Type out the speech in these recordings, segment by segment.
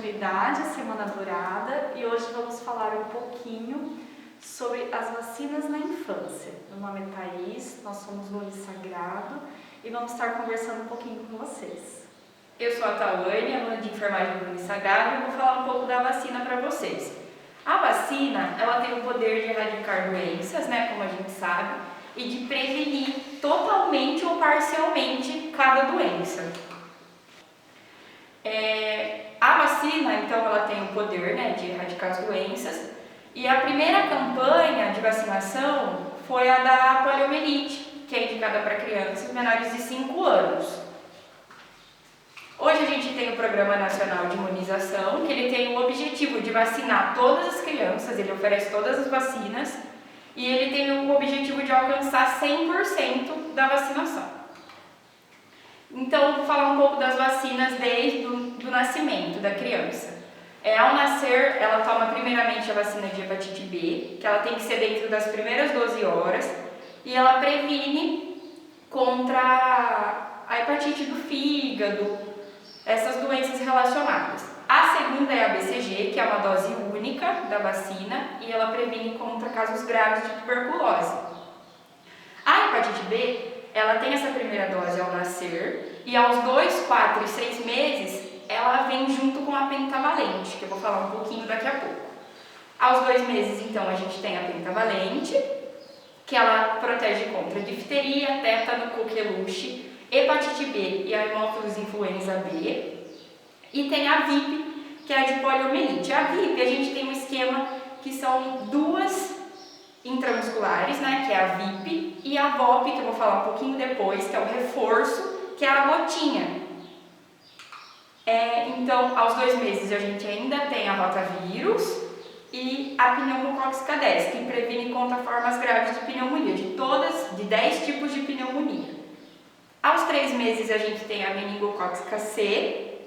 continuidade à Semana Dourada e hoje vamos falar um pouquinho sobre as vacinas na infância. Meu nome é Thaís, nós somos do Olho Sagrado e vamos estar conversando um pouquinho com vocês. Eu sou a Tawane, aluna de enfermagem do Olho Sagrado, e vou falar um pouco da vacina para vocês. A vacina, ela tem o poder de erradicar doenças, como a gente sabe, e de prevenir totalmente ou parcialmente cada doença. A vacina, então, ela tem o poder de erradicar as doenças, e a primeira campanha de vacinação foi a da poliomielite, que é indicada para crianças menores de 5 anos. Hoje a gente tem o Programa Nacional de Imunização, que ele tem o objetivo de vacinar todas as crianças, ele oferece todas as vacinas, e ele tem o objetivo de alcançar 100% da vacinação. Então, vou falar um pouco das vacinas desde o nascimento da criança. Ao nascer, ela toma primeiramente a vacina de hepatite B, que ela tem que ser dentro das primeiras 12 horas, e ela previne contra a hepatite do fígado, essas doenças relacionadas. A segunda é a BCG, que é uma dose única da vacina, e ela previne contra casos graves de tuberculose. A hepatite B, ela tem essa primeira dose ao nascer, e aos 2, 4 e 6 meses, ela vem junto com a pentavalente, que eu vou falar um pouquinho daqui a pouco. Aos 2 meses, então, a gente tem a pentavalente, que ela protege contra difteria, tétano, coqueluche, hepatite B e a Haemophilus influenza B. E tem a VIP, que é a de poliomielite. A VIP, a gente tem um esquema que são 2 intramusculares, que é a VIP, e a VOP, que eu vou falar um pouquinho depois, que é o reforço, que é a gotinha. Então, aos 2 meses a gente ainda tem a rotavírus e a pneumocócica 10, que previne contra formas graves de pneumonia, de 10 tipos de pneumonia. Aos 3 meses a gente tem a meningocócica C,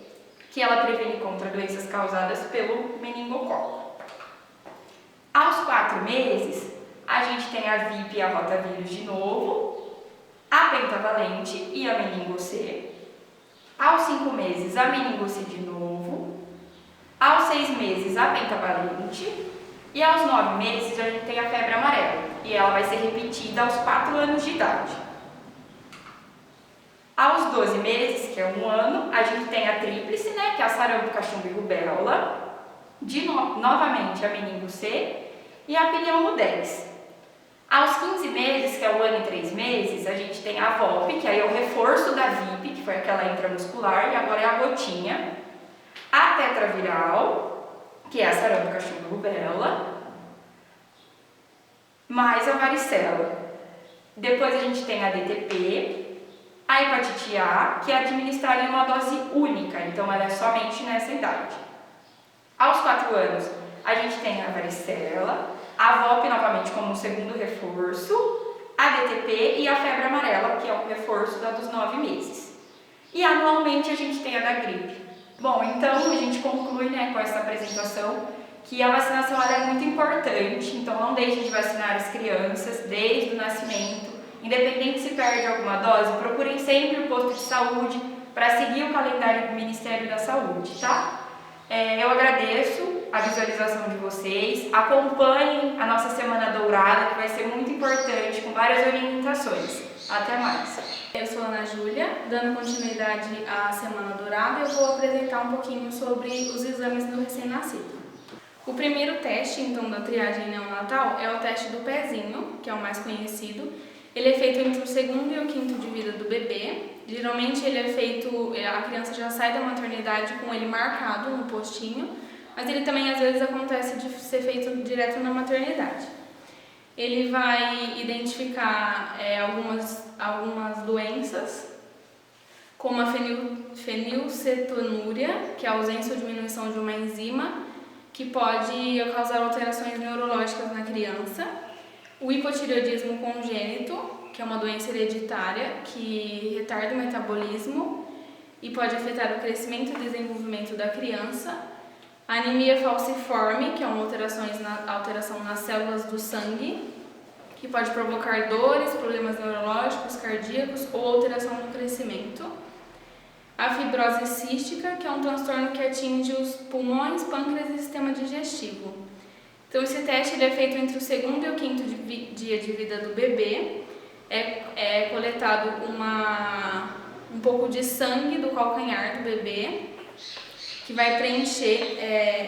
que ela previne contra doenças causadas pelo meningococo. Aos 4 meses, a gente tem a VIP e a rotavírus de novo, a pentavalente e a meningo-C. Aos 5 meses, a meningo-C de novo. Aos 6 meses, a pentavalente. E aos 9 meses, a gente tem a febre amarela. E ela vai ser repetida aos 4 anos de idade. Aos 12 meses, que é 1 ano, a gente tem a tríplice, que é a sarampo, cachumba e rubéola. Novamente, a meningo-C e a pneumo 10. Aos 15 meses, que é 1 ano e 3 meses, a gente tem a VOP, que aí é o reforço da VIP, que foi aquela intramuscular, e agora é a gotinha. A tetraviral, que é a sarampo, cachumba e rubéola. Mais a varicela. Depois a gente tem a DTP, a hepatite A, que é administrada em uma dose única, então ela é somente nessa idade. Aos 4 anos, a gente tem a varicela, a VOP novamente como um segundo reforço, a DTP e a febre amarela, que é o reforço da dos 9 meses. E anualmente a gente tem a da gripe. Bom, então a gente conclui com essa apresentação que a vacinação ela é muito importante, então não deixem de vacinar as crianças desde o nascimento. Independente se perde alguma dose, procurem sempre o posto de saúde para seguir o calendário do Ministério da Saúde, tá? Eu agradeço a visualização de vocês, acompanhem a nossa Semana Dourada, que vai ser muito importante, com várias orientações. Até mais! Eu sou a Ana Júlia, dando continuidade à Semana Dourada, eu vou apresentar um pouquinho sobre os exames do recém-nascido. O primeiro teste, então, da triagem neonatal é o teste do pezinho, que é o mais conhecido. Ele é feito entre o 2º e o 5º de vida do bebê. Geralmente ele é feito, a criança já sai da maternidade com ele marcado no postinho, mas ele também às vezes acontece de ser feito direto na maternidade. Ele vai identificar algumas doenças, como a fenilcetonúria, que é a ausência ou diminuição de uma enzima, que pode causar alterações neurológicas na criança. O hipotireoidismo congênito, que é uma doença hereditária que retarda o metabolismo e pode afetar o crescimento e desenvolvimento da criança. A anemia falciforme, que é uma alteração nas células do sangue, que pode provocar dores, problemas neurológicos, cardíacos ou alteração no crescimento. a fibrose cística, que é um transtorno que atinge os pulmões, pâncreas e sistema digestivo. Então esse teste ele é feito entre o segundo e o quinto dia de vida do bebê. É coletado um pouco de sangue do calcanhar do bebê, que vai preencher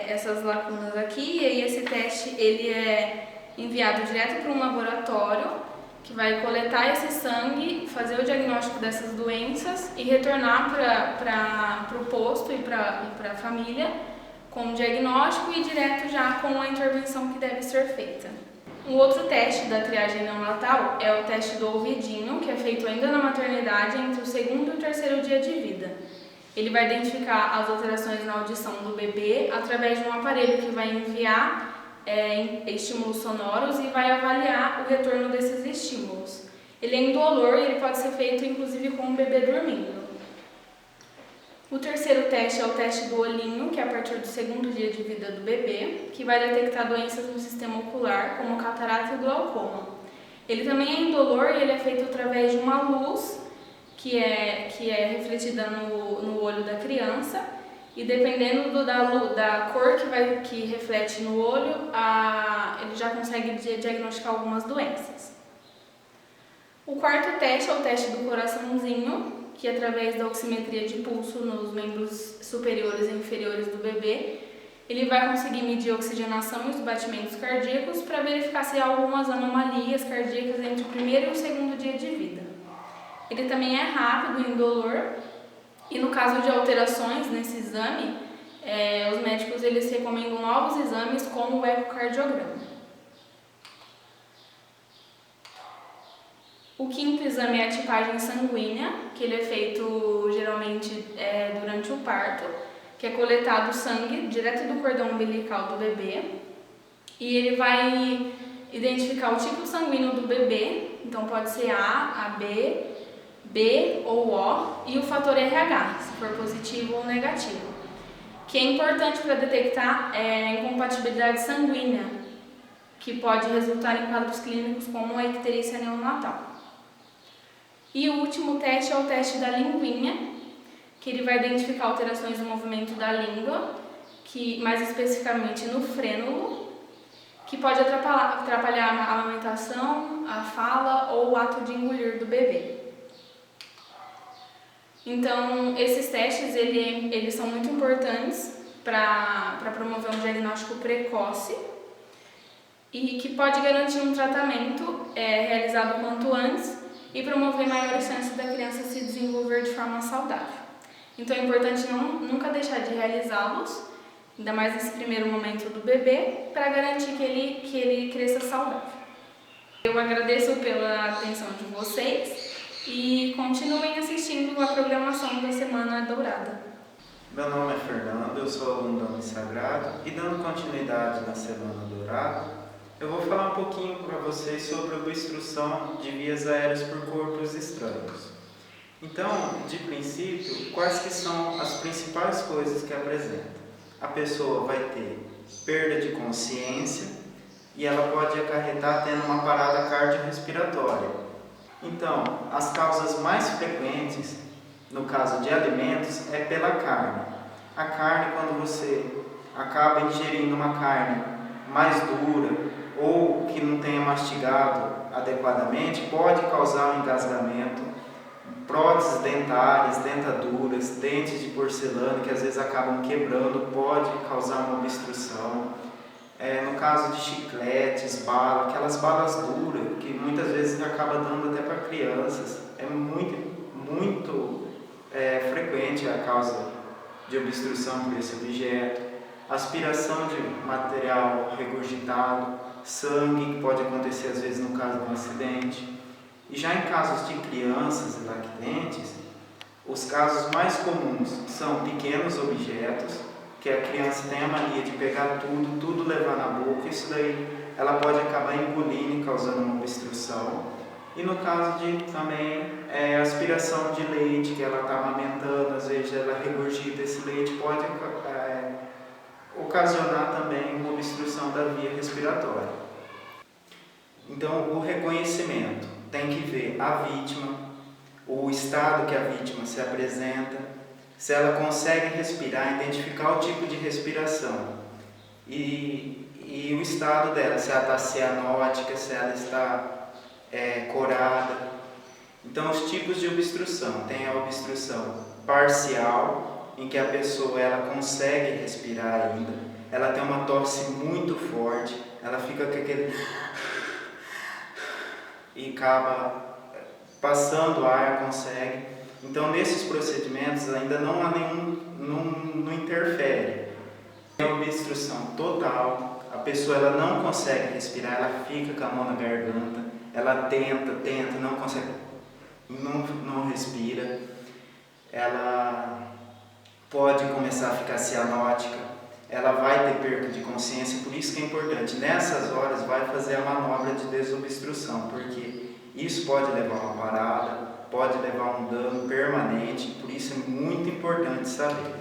essas lacunas aqui, e aí esse teste ele é enviado direto para um laboratório, que vai coletar esse sangue, fazer o diagnóstico dessas doenças e retornar para o posto e para a família com o diagnóstico e direto já com a intervenção que deve ser feita. Um outro teste da triagem neonatal é o teste do ouvidinho, que é feito ainda na maternidade entre o segundo e o terceiro dia de vida. Ele vai identificar as alterações na audição do bebê através de um aparelho que vai enviar estímulos sonoros e vai avaliar o retorno desses estímulos. Ele é indolor e ele pode ser feito inclusive com o bebê dormindo. O terceiro teste é o teste do olhinho, que é a partir do segundo dia de vida do bebê, que vai detectar doenças no sistema ocular, como catarata e glaucoma. Ele também é indolor e ele é feito através de uma luz que é refletida no olho da criança, e dependendo da cor que reflete no olho, ele já consegue diagnosticar algumas doenças. O quarto teste é o teste do coraçãozinho, que através da oximetria de pulso nos membros superiores e inferiores do bebê, ele vai conseguir medir a oxigenação e os batimentos cardíacos para verificar se há algumas anomalias cardíacas entre o primeiro e o segundo dia de vida. Ele também é rápido e indolor, e no caso de alterações nesse exame, os médicos eles recomendam novos exames como o ecocardiograma. O quinto exame é a tipagem sanguínea, que ele é feito geralmente durante o parto, que é coletado sangue direto do cordão umbilical do bebê, e ele vai identificar o tipo sanguíneo do bebê, então pode ser A, AB, B ou O, e o fator RH, se for positivo ou negativo, que é importante para detectar a incompatibilidade sanguínea, que pode resultar em quadros clínicos como a icterícia neonatal. E o último teste é o teste da linguinha, que ele vai identificar alterações no movimento da língua, que mais especificamente no frênulo, que pode atrapalhar a amamentação, a fala ou o ato de engolir do bebê. Então, esses testes eles são muito importantes para promover um diagnóstico precoce e que pode garantir um tratamento realizado quanto antes e promover maiores chances da criança se desenvolver de forma saudável. Então é importante nunca deixar de realizá-los, ainda mais nesse primeiro momento do bebê, para garantir que ele cresça saudável. Eu agradeço pela atenção de vocês e continuem assistindo a programação da Semana Dourada. Meu nome é Fernando, eu sou aluno da Unisagrado e dando continuidade na Semana Dourada, eu vou falar um pouquinho para vocês sobre a obstrução de vias aéreas por corpos estranhos. Então, de princípio, quais que são as principais coisas que apresenta? A pessoa vai ter perda de consciência e ela pode acarretar tendo uma parada cardiorrespiratória. Então, as causas mais frequentes, no caso de alimentos, é pela carne. A carne, quando você acaba ingerindo uma carne mais dura, ou que não tenha mastigado adequadamente, pode causar um engasgamento, próteses dentárias, dentaduras, dentes de porcelana que às vezes acabam quebrando, pode causar uma obstrução. No caso de chicletes, bala, aquelas balas duras que muitas vezes acaba dando até para crianças, é muito frequente a causa de obstrução por esse objeto. Aspiração de material regurgitado, sangue, que pode acontecer às vezes no caso de um acidente. E já em casos de crianças e lactentes, os casos mais comuns são pequenos objetos, que a criança tem a mania de pegar tudo levar na boca, isso daí ela pode acabar engolindo e causando uma obstrução. E no caso de também aspiração de leite, que ela está amamentando, às vezes ela regurgita esse leite, pode ocasionar também uma obstrução da via respiratória. Então, o reconhecimento tem que ver a vítima, o estado que a vítima se apresenta, se ela consegue respirar, identificar o tipo de respiração e o estado dela, se ela está cianótica, se ela está corada. Então, os tipos de obstrução: tem a obstrução parcial, em que a pessoa ela consegue respirar ainda, ela tem uma tosse muito forte, ela fica com aquele e acaba passando ar, consegue. Então, nesses procedimentos ainda não há não interfere. Tem obstrução total, a pessoa ela não consegue respirar, ela fica com a mão na garganta, ela tenta, não consegue, não respira, ela pode começar a ficar cianótica, ela vai ter perda de consciência. Por isso que é importante, nessas horas, vai fazer a manobra de desobstrução, porque isso pode levar a uma parada, pode levar a um dano permanente, por isso é muito importante saber.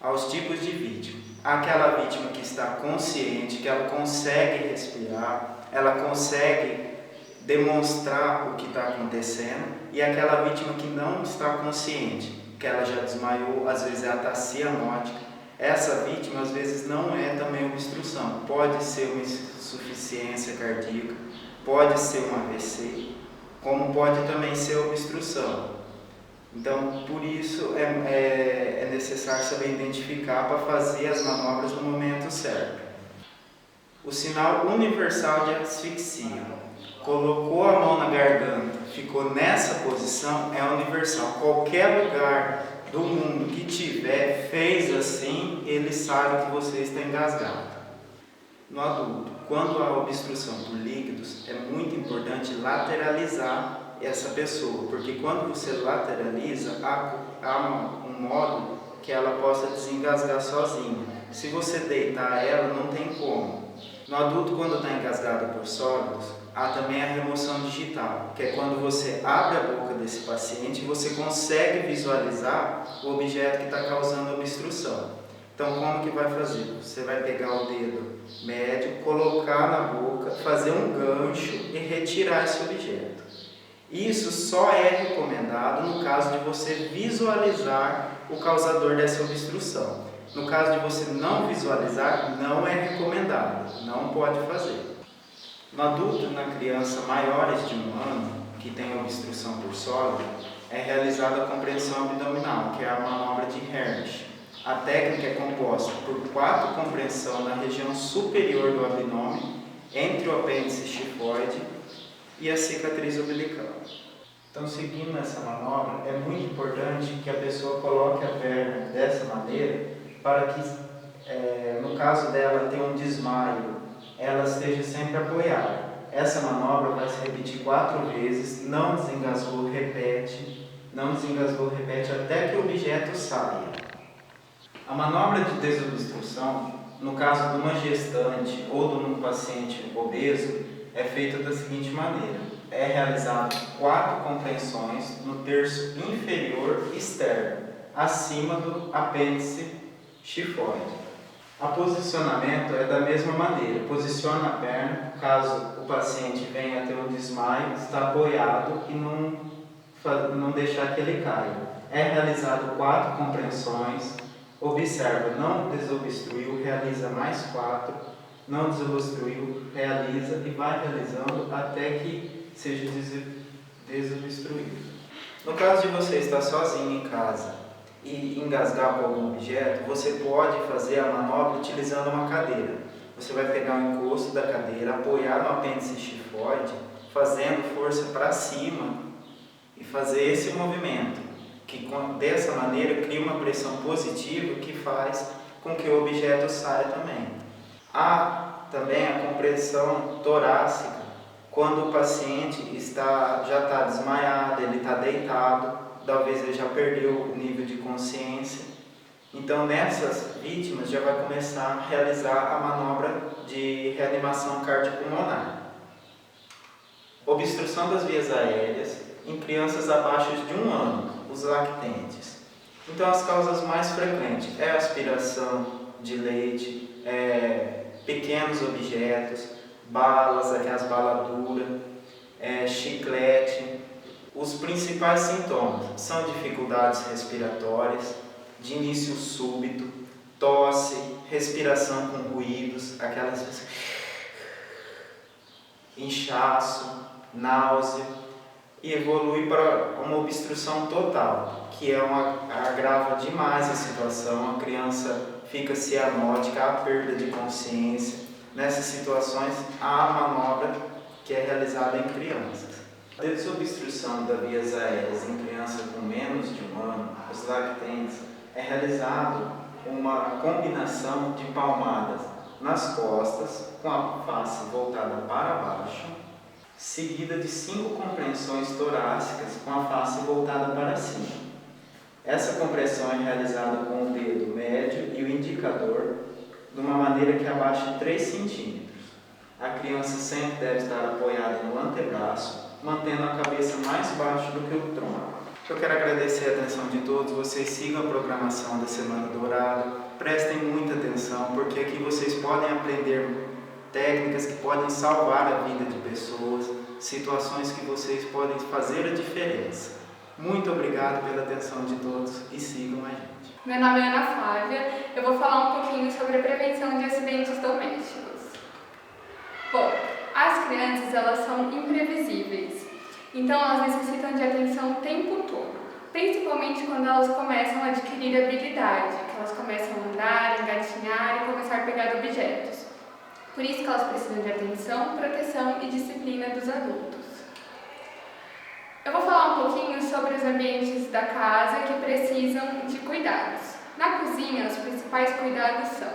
Aos tipos de vítima: aquela vítima que está consciente, que ela consegue respirar, ela consegue demonstrar o que está acontecendo, e aquela vítima que não está consciente, que ela já desmaiou, às vezes ela está cianótica. Essa vítima às vezes não é também obstrução, pode ser uma insuficiência cardíaca, pode ser um AVC, como pode também ser obstrução. Então, por isso é necessário saber identificar para fazer as manobras no momento certo. O sinal universal de asfixia: colocou a mão na garganta, ficou nessa posição, é universal. Qualquer lugar do mundo que tiver, fez assim, ele sabe que você está engasgado. No adulto, quando há obstrução por líquidos, é muito importante lateralizar essa pessoa, porque quando você lateraliza, há um modo que ela possa desengasgar sozinha. Se você deitar ela, não tem como. No adulto, quando está engasgado por sólidos, há também a remoção digital, que é quando você abre a boca desse paciente e você consegue visualizar o objeto que está causando obstrução. Então, como que vai fazer? Você vai pegar o dedo médio, colocar na boca, fazer um gancho e retirar esse objeto. Isso só é recomendado no caso de você visualizar o causador dessa obstrução. No caso de você não visualizar, não é recomendado, não pode fazer. No adulto e na criança maiores de 1 ano, que tem obstrução por sólido, é realizada a compreensão abdominal, que é a manobra de Herrlich. A técnica é composta por 4 compreensões na região superior do abdômen, entre o apêndice xifoide e a cicatriz umbilical. Então, seguindo essa manobra, é muito importante que a pessoa coloque a perna dessa maneira para que, no caso dela ter um desmaio, ela esteja sempre apoiada. Essa manobra vai se repetir 4 vezes, não desengasgou, repete, até que o objeto saia. A manobra de desobstrução, no caso de uma gestante ou de um paciente obeso, é feita da seguinte maneira: é realizado 4 compreensões no terço inferior externo, acima do apêndice xifoide. O posicionamento é da mesma maneira: posiciona a perna, caso o paciente venha a ter um desmaio, está apoiado e não deixar que ele caia. É realizado 4 compreensões, observa, não desobstruiu, realiza mais 4, não desobstruiu, realiza e vai realizando até que seja desobstruído. No caso de você estar sozinho em casa e engasgar com algum objeto, você pode fazer a manobra utilizando uma cadeira. Você vai pegar o encosto da cadeira, apoiar no apêndice xifoide, fazendo força para cima e fazer esse movimento, que dessa maneira cria uma pressão positiva que faz com que o objeto saia também. Há também a compressão torácica, quando o paciente já está desmaiado, ele está deitado, talvez ele já perdeu o nível de consciência. Então, nessas vítimas, já vai começar a realizar a manobra de reanimação cardiopulmonar. Obstrução das vias aéreas em crianças abaixo de 1 ano, os lactentes. Então, as causas mais frequentes é a aspiração de leite, pequenos objetos, balas, aquelas balas duras, chiclete. Os principais sintomas são dificuldades respiratórias, de início súbito, tosse, respiração com ruídos, aquelas inchaço, náusea, e evolui para uma obstrução total, que agrava demais a situação, a criança fica cianótica, há perda de consciência. Nessas situações, há a manobra que é realizada em crianças. A desobstrução das vias aéreas em criança com menos de 1 ano, os lactentes, é realizado uma combinação de palmadas nas costas, com a face voltada para baixo, seguida de 5 compressões torácicas com a face voltada para cima. Essa compressão é realizada com o dedo médio e o indicador de uma maneira que abaixe 3 centímetros. A criança sempre deve estar apoiada no antebraço, mantendo a cabeça mais baixo do que o tronco. Eu quero agradecer a atenção de todos, vocês sigam a programação da Semana Dourada, prestem muita atenção, porque aqui vocês podem aprender técnicas que podem salvar a vida de pessoas, situações que vocês podem fazer a diferença. Muito obrigado pela atenção de todos e sigam a gente. Meu nome é Ana Flávia, eu vou falar um pouquinho sobre a prevenção de acidentes domésticos. Bom, as crianças elas são imprevisíveis, então elas necessitam de atenção o tempo todo, principalmente quando elas começam a adquirir habilidade, que elas começam a andar, engatinhar e começar a pegar objetos. Por isso que elas precisam de atenção, proteção e disciplina dos adultos. Eu vou falar um pouquinho sobre os ambientes da casa que precisam de cuidados. Na cozinha, os principais cuidados são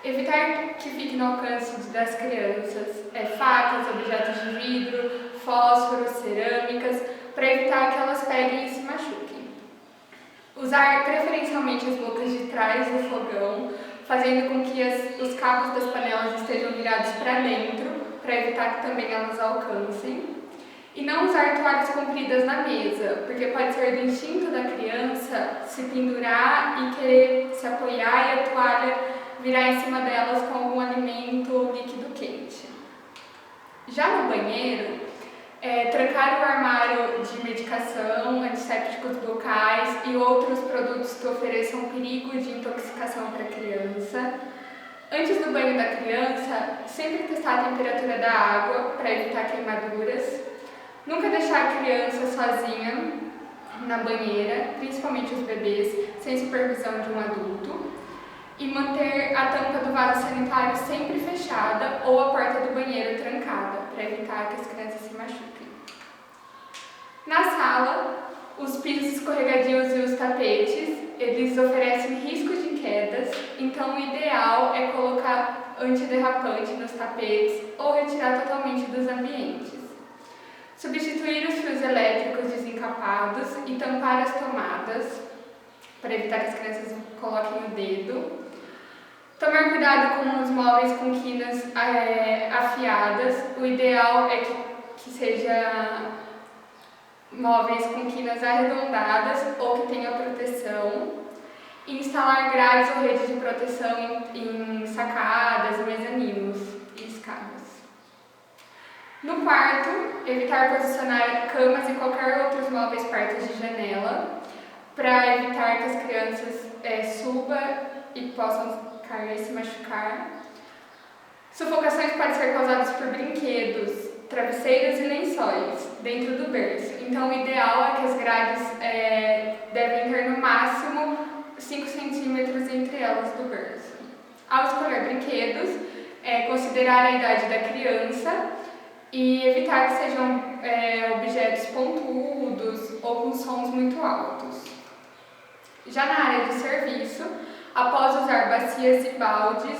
evitar que fique no alcance das crianças facas, objetos de vidro, fósforos, cerâmicas, para evitar que elas peguem e se machuquem. Usar preferencialmente as bocas de trás do fogão, fazendo com que os cabos das panelas estejam virados para dentro, para evitar que também elas alcancem. E não usar toalhas compridas na mesa, porque pode ser do instinto da criança se pendurar e querer se apoiar e a toalha virar em cima delas com algum alimento ou líquido quente. Já no banheiro, trancar o armário de medicação, antissépticos bucais e outros produtos que ofereçam perigo de intoxicação para a criança. Antes do banho da criança, sempre testar a temperatura da água para evitar queimaduras. Nunca deixar a criança sozinha na banheira, principalmente os bebês, sem supervisão de um adulto. E manter a tampa do vaso sanitário sempre fechada ou a porta do banheiro trancada, para evitar que as crianças se machuquem. Na sala, os pisos escorregadios e os tapetes, eles oferecem risco de quedas, então o ideal é colocar antiderrapante nos tapetes ou retirar totalmente dos ambientes. Substituir os fios elétricos desencapados e tampar as tomadas, para evitar que as crianças coloquem o dedo. Tomar cuidado com os móveis com quinas afiadas. O ideal é que seja móveis com quinas arredondadas ou que tenham proteção. Instalar grades ou redes de proteção em sacadas, mezaninos e escadas. No quarto, evitar posicionar camas e qualquer outros móveis perto de janela, para evitar que as crianças subam e possam cair e se machucar. Sufocações podem ser causadas por brinquedos, travesseiros e lençóis dentro do berço. Então, o ideal é que as grades devem ter no máximo 5 centímetros entre elas do berço. Ao escolher brinquedos, considerar a idade da criança e evitar que sejam objetos pontudos ou com sons muito altos. Já na área de serviço, após usar bacias e baldes,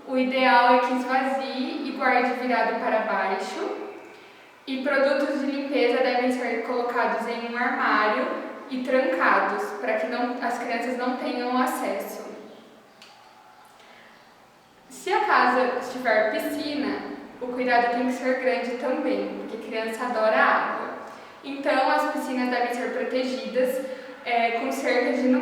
o ideal é que esvazie e guarde virado para baixo. E produtos de limpeza devem ser colocados em um armário e trancados, para que as crianças não tenham acesso. Se a casa tiver piscina, o cuidado tem que ser grande também, porque criança adora água. Então, as piscinas devem ser protegidas com cerca de no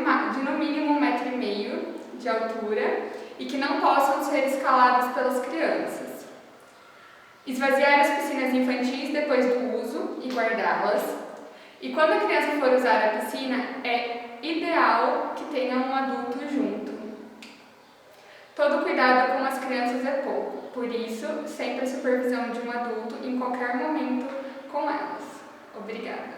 mínimo 1,5 metro de altura e que não possam ser escaladas pelas crianças. Esvaziar as piscinas infantis depois do uso e guardá-las. E quando a criança for usar a piscina, é ideal que tenha um adulto junto. Todo cuidado com as crianças é pouco, por isso, sempre a supervisão de um adulto em qualquer momento com elas. Obrigada.